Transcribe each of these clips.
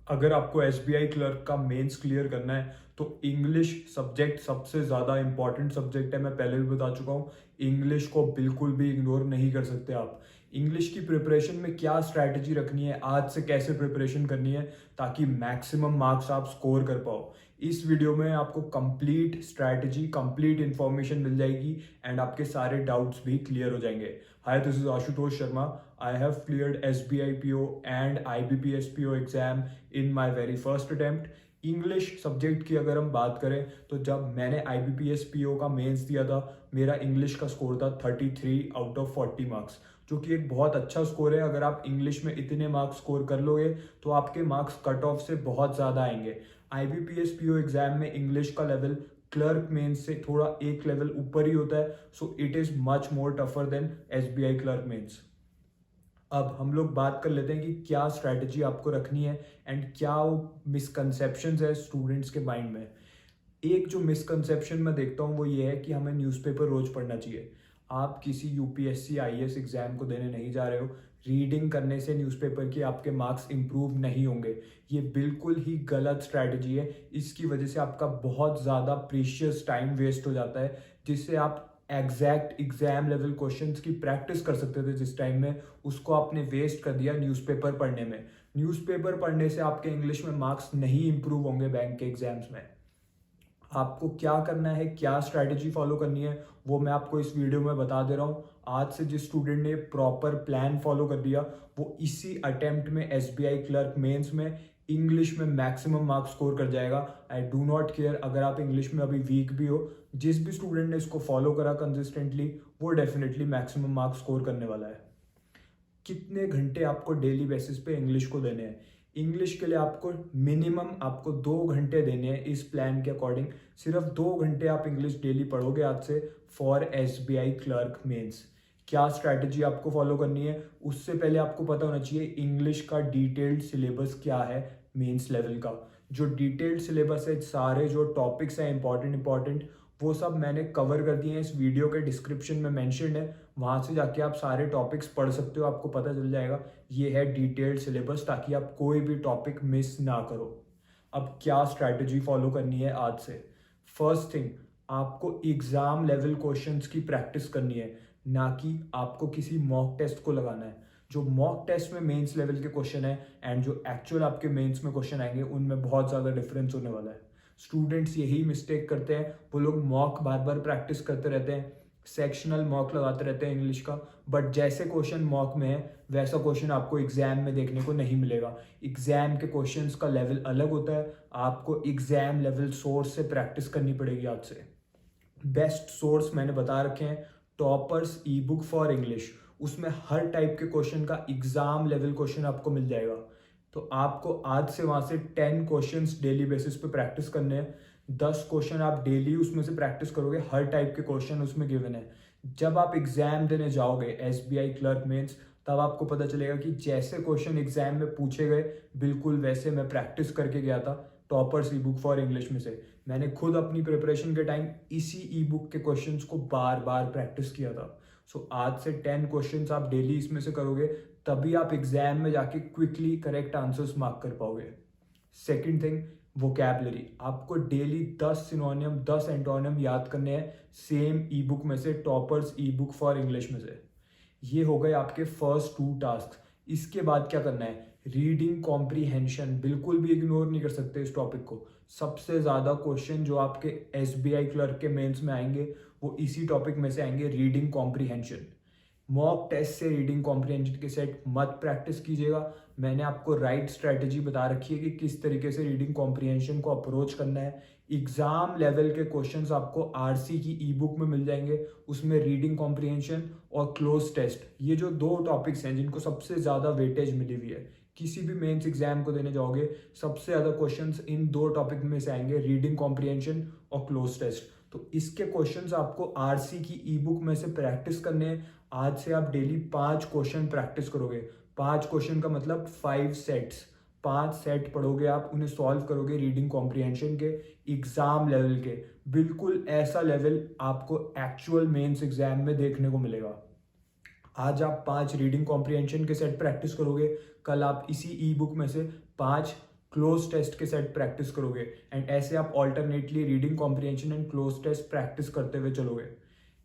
अगर आपको SBI clerk का मेंस क्लियर करना है तो इंग्लिश सब्जेक्ट सबसे ज़्यादा इंपॉर्टेंट सब्जेक्ट है। मैं पहले भी बता चुका हूँ, इंग्लिश को बिल्कुल भी इग्नोर नहीं कर सकते आप। इंग्लिश की प्रिपरेशन में क्या स्ट्रैटेजी रखनी है, आज से कैसे प्रिपरेशन करनी है ताकि मैक्सिमम मार्क्स आप स्कोर कर पाओ, इस वीडियो में आपको कंप्लीट स्ट्रैटेजी, कंप्लीट इंफॉर्मेशन मिल जाएगी एंड आपके सारे डाउट्स भी क्लियर हो जाएंगे। Hi, this is Ashutosh Sharma. I have cleared SBI PO and IBPS PO exam in my very first attempt. English subject की अगर हम बात करें तो जब मैंने IBPS PO का मेंस दिया था, मेरा इंग्लिश का स्कोर था 33 आउट ऑफ 40 मार्क्स, जो कि एक बहुत अच्छा स्कोर है। अगर आप इंग्लिश में इतने मार्क्स स्कोर कर लोगे तो आपके मार्क्स कट ऑफ से बहुत ज़्यादा आएंगे। IBPS PO एग्जाम में इंग्लिश का लेवल क्लर्क मेंस से थोड़ा एक लेवल ऊपर ही होता है, so it is much more tougher than SBI clerk mains. अब हम लोग बात कर लेते हैं कि क्या स्ट्रैटेजी आपको रखनी है एंड क्या वो मिसकंसेप्शंस है स्टूडेंट्स के माइंड में। एक जो मिसकंसेप्शन मैं देखता हूँ वो ये है कि हमें न्यूज़पेपर रोज पढ़ना चाहिए। आप किसी यूपीएससी आईएएस एग्जाम को देने नहीं जा रहे हो, रीडिंग करने से न्यूज़पेपर के आपके मार्क्स इंप्रूव नहीं होंगे। ये बिल्कुल ही गलत स्ट्रैटेजी है। इसकी वजह से आपका बहुत ज़्यादा प्रीशियस टाइम वेस्ट हो जाता है, जिससे आप एग्जैक्ट एग्जाम लेवल क्वेश्चंस की प्रैक्टिस कर सकते थे जिस टाइम में, उसको आपने वेस्ट कर दिया न्यूज़पेपर पढ़ने में। न्यूज़पेपर पढ़ने से आपके इंग्लिश में मार्क्स नहीं इंप्रूव होंगे बैंक के एग्जाम्स में। आपको क्या करना है, क्या स्ट्रैटेजी फॉलो करनी है, वो मैं आपको इस वीडियो में बता दे रहा हूँ। आज से जिस स्टूडेंट ने प्रॉपर प्लान फॉलो कर दिया वो इसी अटेम्प्ट में एसबीआई क्लर्क मेंस में इंग्लिश में मैक्सिमम मार्क्स स्कोर कर जाएगा। आई डू नॉट केयर अगर आप इंग्लिश में अभी वीक भी हो, जिस भी स्टूडेंट ने इसको फॉलो करा कंसिस्टेंटली वो डेफिनेटली मैक्सिमम मार्क्स स्कोर करने वाला है। कितने घंटे आपको डेली बेसिस पे इंग्लिश को देने हैं? इंग्लिश के लिए आपको मिनिमम आपको 2 घंटे देने हैं इस प्लान के अकॉर्डिंग। सिर्फ 2 घंटे आप इंग्लिश डेली पढ़ोगे आज से फॉर एसबीआई क्लर्क मेंस। क्या स्ट्रैटेजी आपको फॉलो करनी है, उससे पहले आपको पता होना चाहिए इंग्लिश का डिटेल्ड सिलेबस क्या है मेंस लेवल का। जो डिटेल्ड सिलेबस है, सारे जो टॉपिक्स हैं इंपॉर्टेंट वो सब मैंने कवर कर दिए हैं, इस वीडियो के डिस्क्रिप्शन में मेंशन्ड है। वहाँ से जाके आप सारे टॉपिक्स पढ़ सकते हो, आपको पता चल जाएगा। ये है डिटेल्ड सिलेबस, ताकि आप कोई भी टॉपिक मिस ना करो। अब क्या स्ट्रैटेजी फॉलो करनी है आज से? फर्स्ट थिंग, आपको एग्जाम लेवल क्वेश्चंस की प्रैक्टिस करनी है, ना कि आपको किसी मॉक टेस्ट को लगाना है। जो मॉक टेस्ट में मेंस लेवल के क्वेश्चन है एंड जो एक्चुअल आपके मेंस में क्वेश्चन आएंगे उनमें बहुत ज़्यादा डिफरेंस होने वाला है। स्टूडेंट्स यही मिस्टेक करते हैं, वो लोग मॉक बार बार प्रैक्टिस करते रहते हैं, सेक्शनल मॉक लगाते रहते हैं इंग्लिश का, बट जैसे क्वेश्चन मॉक में है वैसा क्वेश्चन आपको एग्जाम में देखने को नहीं मिलेगा। एग्जाम के क्वेश्चंस का लेवल अलग होता है, आपको एग्जाम लेवल सोर्स से प्रैक्टिस करनी पड़ेगी आज से। बेस्ट सोर्स मैंने बता रखे हैं, toppers E book for English. उसमें हर टाइप के क्वेश्चन का एग्जाम लेवल क्वेश्चन आपको मिल जाएगा। तो आपको आज से वहां से 10 क्वेश्चंस डेली बेसिस पे प्रैक्टिस करने हैं। 10 क्वेश्चन आप डेली उसमें से प्रैक्टिस करोगे, हर टाइप के क्वेश्चन उसमें गिवन है। जब आप एग्जाम देने जाओगे एसबीआई क्लर्क मेंस, तब आपको पता चलेगा कि जैसे क्वेश्चन एग्जाम में पूछे गए बिल्कुल वैसे मैं प्रैक्टिस करके गया था toppers E book for English में से। मैंने खुद अपनी प्रिपरेशन के टाइम इसी ई बुक के क्वेश्चंस को बार बार प्रैक्टिस किया था। सो आज से 10 क्वेश्चंस आप डेली इसमें से करोगे, तभी आप एग्जाम में जाके क्विकली करेक्ट आंसर्स मार्क कर पाओगे। Second thing, vocabulary. आपको डेली 10 सिनोनियम 10 एंटोनियम याद करने हैं सेम ई बुक में से, toppers E book for English में से। ये हो गए आपके फर्स्ट 2 टास्क। इसके बाद क्या करना है? Reading comprehension. बिल्कुल भी इग्नोर नहीं कर सकते इस टॉपिक को। सबसे ज़्यादा क्वेश्चन जो आपके एसबीआई क्लर्क के मेंस में आएंगे वो इसी टॉपिक में से आएंगे, रीडिंग कॉम्प्रीहेंशन। मॉक टेस्ट से रीडिंग कॉम्प्रीहेंशन के सेट मत प्रैक्टिस कीजिएगा। मैंने आपको राइट स्ट्रैटेजी बता रखी है कि किस तरीके से रीडिंग कॉम्प्रीहेंशन को अप्रोच करना है। एग्जाम लेवल के क्वेश्चंस आपको आरसी की ई बुक में मिल जाएंगे, उसमें रीडिंग कॉम्प्रीहेंशन और क्लोज टेस्ट, ये जो 2 टॉपिक्स हैं जिनको सबसे ज़्यादा वेटेज मिली हुई है। किसी भी मेंस एग्जाम को देने जाओगे सबसे ज़्यादा क्वेश्चंस इन 2 टॉपिक में से आएंगे, रीडिंग कॉम्प्रीहेंशन और क्लोज टेस्ट। तो इसके क्वेश्चंस आपको आरसी की ई बुक में से प्रैक्टिस करने हैं। आज से आप डेली 5 क्वेश्चन प्रैक्टिस करोगे। 5 क्वेश्चन का मतलब 5 सेट्स। 5 सेट पढ़ोगे आप, उन्हें सॉल्व करोगे रीडिंग कॉम्प्रीहेंशन के एग्जाम लेवल के। बिल्कुल ऐसा लेवल आपको एक्चुअल मेंस एग्जाम में देखने को मिलेगा। आज आप 5 रीडिंग कॉम्प्रीहेंशन के सेट प्रैक्टिस करोगे, कल आप इसी ई बुक में से 5 क्लोज टेस्ट के सेट प्रैक्टिस करोगे एंड ऐसे आप alternately reading comprehension and cloze test practice करते हुए चलोगे।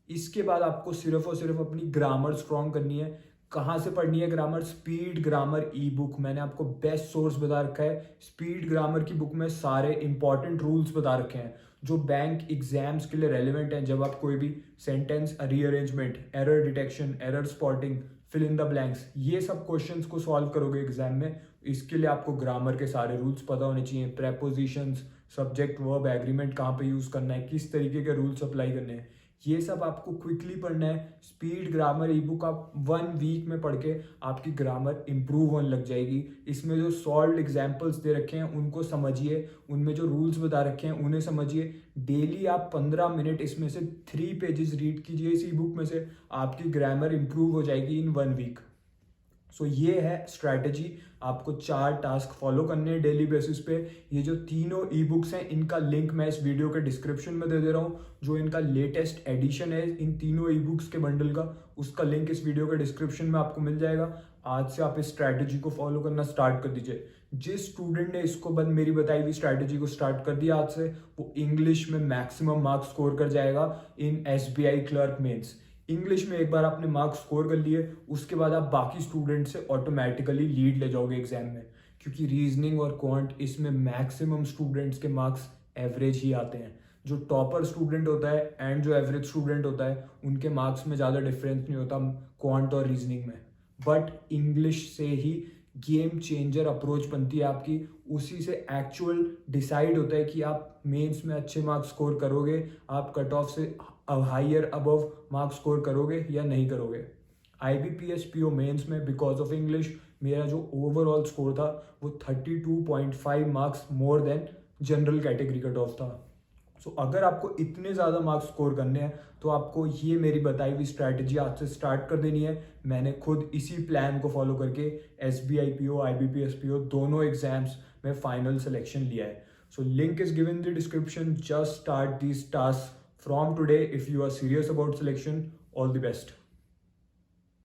इसके बाद आपको सिर्फ और सिर्फ अपनी ग्रामर स्ट्रॉन्ग करनी है। कहाँ से पढ़नी है ग्रामर? स्पीड ग्रामर ई बुक, मैंने आपको बेस्ट सोर्स बता रखा है। स्पीड ग्रामर की बुक में सारे इंपॉर्टेंट रूल्स बता रखे हैं जो बैंक एग्जाम्स के लिए रेलिवेंट हैं। जब आप कोई भी sentence rearrangement, error detection, error spotting, fill in the blanks, ये सब क्वेश्चंस को सॉल्व करोगे एग्जाम में, इसके लिए आपको ग्रामर के सारे रूल्स पता होने चाहिए। प्रेपोजिशंस, सब्जेक्ट, वर्ब, एग्रीमेंट कहाँ पे यूज करना है, किस तरीके के रूल्स अप्लाई करने हैं, ये सब आपको क्विकली पढ़ना है। स्पीड ग्रामर ई बुक आप 1 वीक में पढ़ के आपकी ग्रामर इंप्रूव होने लग जाएगी। इसमें जो सॉल्व्ड एग्जाम्पल्स दे रखे हैं उनको समझिए, उनमें जो रूल्स बता रखे हैं उन्हें समझिए। डेली आप 15 मिनट इसमें से 3 पेजेस रीड कीजिए इस ई बुक में से, आपकी ग्रामर इंप्रूव हो जाएगी इन 1 वीक। सो ये है स्ट्रैटेजी। आपको 4 टास्क फॉलो करने हैं डेली बेसिस पे। ये जो तीनों ई बुक्स हैं इनका लिंक मैं इस वीडियो के डिस्क्रिप्शन में दे दे रहा हूँ। जो इनका लेटेस्ट एडिशन है इन तीनों ई बुक्स के बंडल का, उसका लिंक इस वीडियो के डिस्क्रिप्शन में आपको मिल जाएगा। आज से आप इस स्ट्रैटेजी को फॉलो करना स्टार्ट कर दीजिए। जिस स्टूडेंट ने इसको मेरी बताई हुई स्ट्रैटेजी को स्टार्ट कर दिया आज से, वो इंग्लिश में मैक्सिमम मार्क्स स्कोर कर जाएगा इन SBI क्लर्क मेंस। इंग्लिश में एक बार आपने मार्क्स स्कोर कर लिए, उसके बाद आप बाकी स्टूडेंट से ऑटोमेटिकली लीड ले जाओगे एग्जाम में, क्योंकि रीजनिंग और क्वांट इसमें मैक्सिमम स्टूडेंट्स के मार्क्स एवरेज ही आते हैं। जो टॉपर स्टूडेंट होता है एंड जो एवरेज स्टूडेंट होता है उनके मार्क्स में ज़्यादा डिफरेंस नहीं होता क्वांट और रीजनिंग में। बट इंग्लिश से ही गेम चेंजर अप्रोच बनती है आपकी, उसी से एक्चुअल डिसाइड होता है कि आप मेंस में अच्छे मार्क्स स्कोर करोगे, आप कट ऑफ से हाइयर अबव मार्क्स स्कोर करोगे या नहीं करोगे। IBPS PO मेंस में बिकॉज ऑफ इंग्लिश मेरा जो ओवरऑल स्कोर था वो 32.5 marks more than general category cut off था। सो अगर आपको इतने ज़्यादा मार्क्स स्कोर करने हैं तो आपको ये मेरी बताई हुई स्ट्रैटेजी आज से स्टार्ट कर देनी है। मैंने खुद इसी प्लान को फॉलो करके SBI PO, IBPS PO दोनों एग्जाम्स में फाइनल सिलेक्शन लिया है। So link is given in the description. Just start this task from today if you are serious about selection. All the best.